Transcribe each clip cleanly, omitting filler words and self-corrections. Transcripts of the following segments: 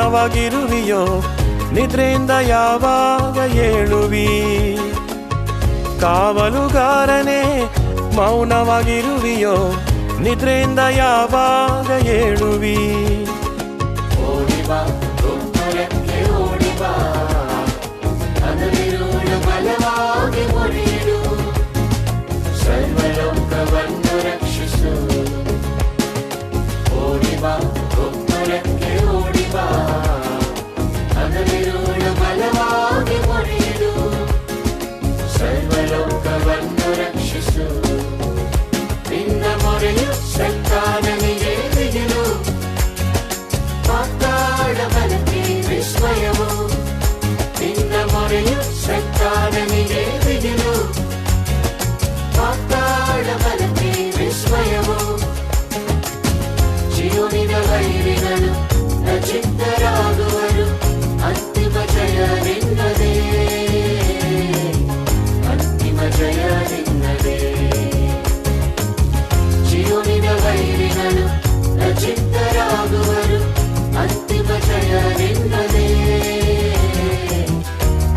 ಮೌನವಾಗಿರುವಿಯೋ ನಿದ್ರೆಯಿಂದ ಯಾವಾಗ ಏಳುವಿ? ಕಾವಲುಗಾರನೇ ಮೌನವಾಗಿರುವಿಯೋ ನಿದ್ರೆಯಿಂದ ಯಾವಾಗ ಏಳುವಿ? ಓಡಿಬಾ ಗೋಪುರಕ್ಕೆ ಓಡಿಬಾ, ಅದರಿರುಳ ಬಲವಾಗಿ ಮುರಿಯಿಡು, ಸರ್ವಲೋಕವನ್ನು ರಕ್ಷಿಸು. ಓಡಿಬಾ ಗೋಪುರಕ್ಕೆ ಓಡಿಬಾ, ಅದರಿರುಳ ಬಲವಾಗಿ ಮುರಿಯಿಡು, ಸರ್ವಲೋಕವನ್ನು ರಕ್ಷಿಸು. ನಿನ್ನ ಮೊರೆಯು ಸೈತಾನನಿಗೆ ಬಿಗಿಲು, ಪಾತಾಳ ಬಲಕ್ಕೆ ವಿಸ್ಮಯವು. ನಿನ್ನ ಮೊರೆಯು ಸೈತಾನನಿಗೆ ಬಿಗಿಲು, ಪಾತಾಳ ಬಲಕ್ಕೆ ವಿಸ್ಮಯವು. ಜೀವನಿನ ವೈರಿಗಳು ಲಜ್ಜಿತರಾಗುವರು, ಅಂತಿಮ ಜಯ ನಿನ್ನದೇ, ಅಂತಿಮ ಜಯ ನಿನ್ನದೇ. ಜೀವನಿನ ವೈರಿಗಳು ಲಜ್ಜಿತರಾಗುವರು, ಅಂತಿಮ ಜಯ ನಿನ್ನದೇ,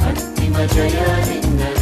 ಅಂತಿಮ ಜಯ ನಿನ್ನದೇ.